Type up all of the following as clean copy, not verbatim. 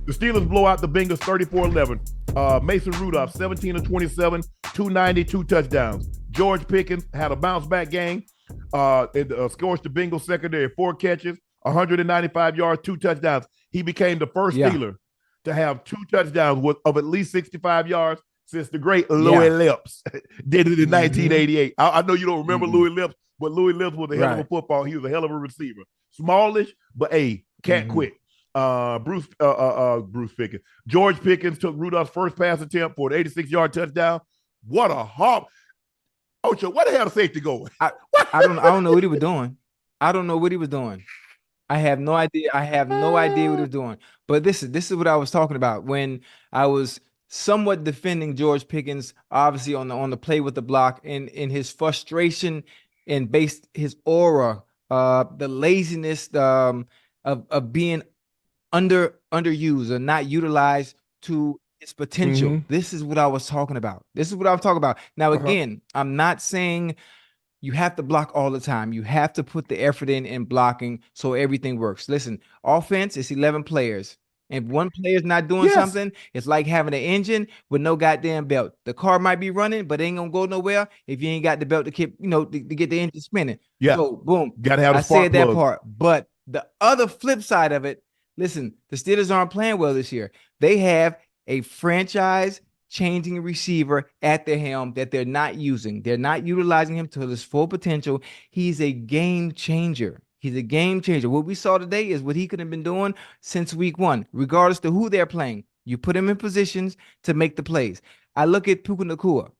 The Steelers blow out the Bengals 34-11. Mason Rudolph, 17 of 27, 290, 2 touchdowns. George Pickens had a bounce-back game. Scorched the Bengals secondary, 4 catches, 195 yards, 2 touchdowns. He became the first Steeler to have 2 touchdowns of at least 65 yards since the great Louis Lips did it in 1988. I know you don't remember Louis Lips, but Louis Lips was a hell of a football. He was a hell of a receiver. Smallish, but cat quick. Bruce Pickens. George Pickens took Rudolph's first pass attempt for an 86-yard touchdown. What a hop. Ocho, where the hell the safety going? I don't know what he was doing. I don't know what he was doing. I have no idea. I have no idea what he was doing. But this is what I was talking about when I was somewhat defending George Pickens, obviously on the play with the block, in his frustration and based his aura, the laziness of being underused or not utilized to its potential. This is what I was talking about. Now, again, I'm not saying you have to block all the time. You have to put the effort in blocking so everything works. Listen, offense is 11 players. If one player's not doing something, it's like having an engine with no goddamn belt. The car might be running, but it ain't gonna go nowhere if you ain't got the belt to keep, to get the engine spinning. Yeah. So boom. Gotta have I said that part. But the other flip side of it, listen, the Steelers aren't playing well this year. They have a franchise-changing receiver at their helm that they're not using. They're not utilizing him to his full potential. He's a game changer. He's a game changer. What we saw today is what he could have been doing since week 1, regardless to who they're playing. You put him in positions to make the plays. I look at Puka Nacua.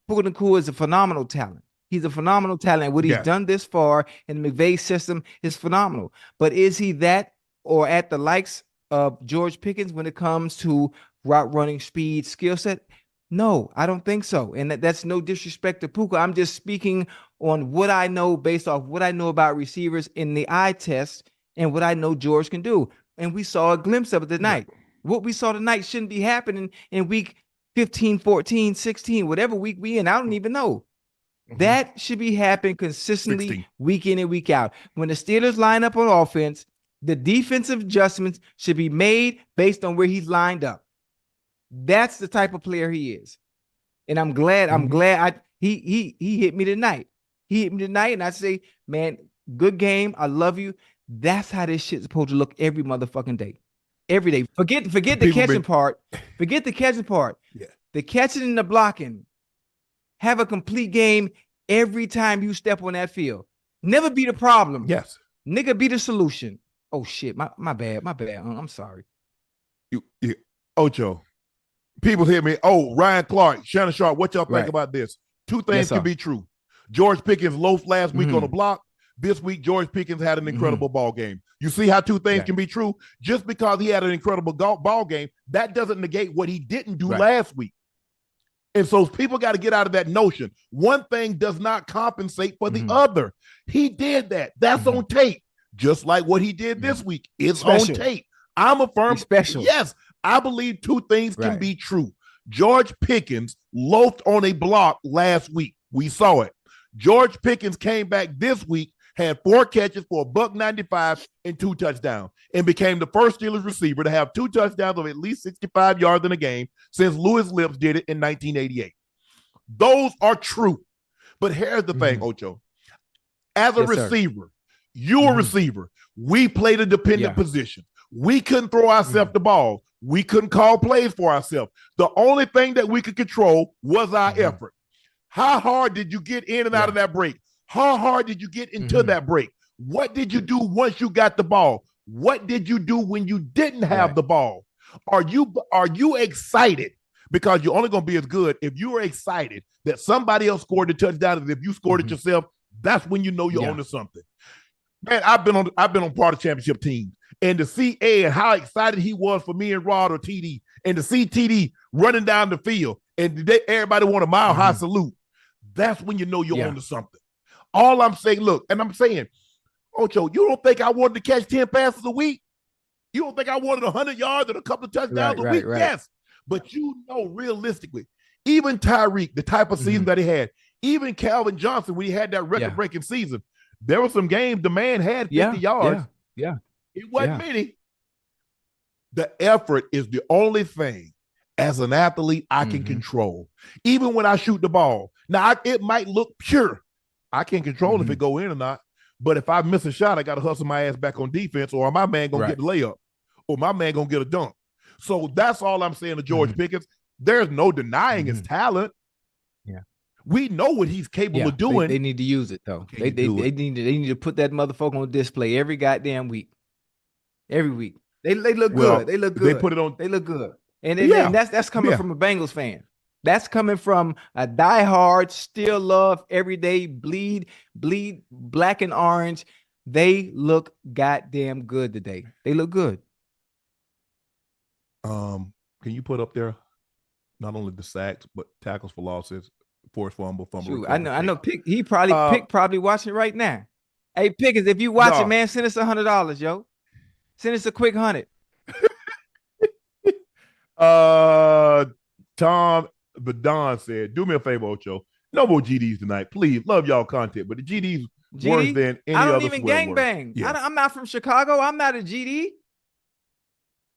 Puka Nacua is a phenomenal talent. He's a phenomenal talent. What he's done this far in the McVay system is phenomenal. But is he that or at the likes of George Pickens when it comes to route running, speed, skill set? No, I don't think so. And that's no disrespect to Puka. I'm just speaking on what I know based off what I know about receivers in the eye test and what I know George can do. And we saw a glimpse of it tonight. What we saw tonight shouldn't be happening in week 15, 14, 16, whatever week we in. I don't even know. That should be happening consistently 16. Week in and week out. When the Steelers line up on offense, the defensive adjustments should be made based on where he's lined up. That's the type of player he is. And I'm glad he hit me tonight. He hit me tonight, and I say, man, good game. I love you. That's how this shit's supposed to look every motherfucking day. Every day. Forget the catching part. Forget the catching part. Yeah. The catching and the blocking. Have a complete game every time you step on that field. Never be the problem. Yes. Nigga, be the solution. Oh shit, my bad. I'm sorry. Ocho. People hear me. Oh, Ryan Clark, Shannon Sharpe, what y'all think about this? 2 things can be true. George Pickens loafed last week on the block. This week, George Pickens had an incredible ball game. You see how 2 things can be true? Just because he had an incredible ball game, that doesn't negate what he didn't do last week. And so people got to get out of that notion. One thing does not compensate for the other. He did that. That's on tape. Just like what he did this week is on tape. I'm a firm special. Yes, I believe 2 things can be true. George Pickens loafed on a block last week. We saw it. George Pickens came back this week, had 4 catches for $195 and 2 touchdowns, and became the first Steelers receiver to have 2 touchdowns of at least 65 yards in a game since Louis Lips did it in 1988. Those are true. But here's the thing, Ocho. As a receiver, you're a receiver. We played a dependent position. We couldn't throw ourselves the ball. We couldn't call plays for ourselves. The only thing that we could control was our effort. How hard did you get in and out of that break? How hard did you get into that break? What did you do once you got the ball? What did you do when you didn't have the ball? Are you excited? Because you're only going to be as good if you are excited that somebody else scored the touchdown, and if you scored it yourself, that's when you know you're onto something. Man, I've been on part of championship teams, and to see Ed, how excited he was for me and Rod or TD, and to see TD running down the field, and everybody want a mile high salute. That's when you know you're onto something. All I'm saying, look, and I'm saying, Ocho, you don't think I wanted to catch 10 passes a week? You don't think I wanted 100 yards and a couple of touchdowns a week? Yes. But you know, realistically, even Tyreek, the type of season that he had, even Calvin Johnson, when he had that record-breaking season, there were some games the man had 50 yards. Yeah. It wasn't many. The effort is the only thing as an athlete I can control. Even when I shoot the ball. Now, it might look pure. I can't control if it go in or not. But if I miss a shot, I got to hustle my ass back on defense, or my man going to get the layup, or my man going to get a dunk. So that's all I'm saying to George Pickens. There's no denying his talent. Yeah. We know what he's capable of doing. They need to use it, though. They need to put that motherfucker on display every goddamn week. Every week. They look good. They look good. They put it on. They look good. And that's coming from a Bengals fan. That's coming from a diehard, still love, everyday, bleed black and orange. They look goddamn good today. They look good. Can you put up there not only the sacks but tackles for losses, forced fumble. Shoot, I know. Pick probably watching right now. Hey, Pickens, if you watching, man, send us $100, yo. Send us a quick 100. Tom Badon said, "Do me a favor, Ocho. No more GDs tonight, please. Love y'all content, but the GDs worse than any other. I don't even gangbang. Yeah. I'm not from Chicago. I'm not a GD.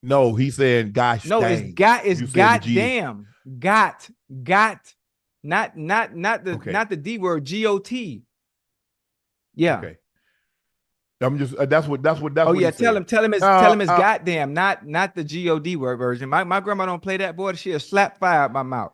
No, he's saying gosh. No, dang. It's goddamn. Got. Not the D word. GOT. Yeah. Okay. I'm just that's what. Oh yeah, tell him it's goddamn, not the God word version. My grandma don't play that, boy. She'll slap fire out my mouth.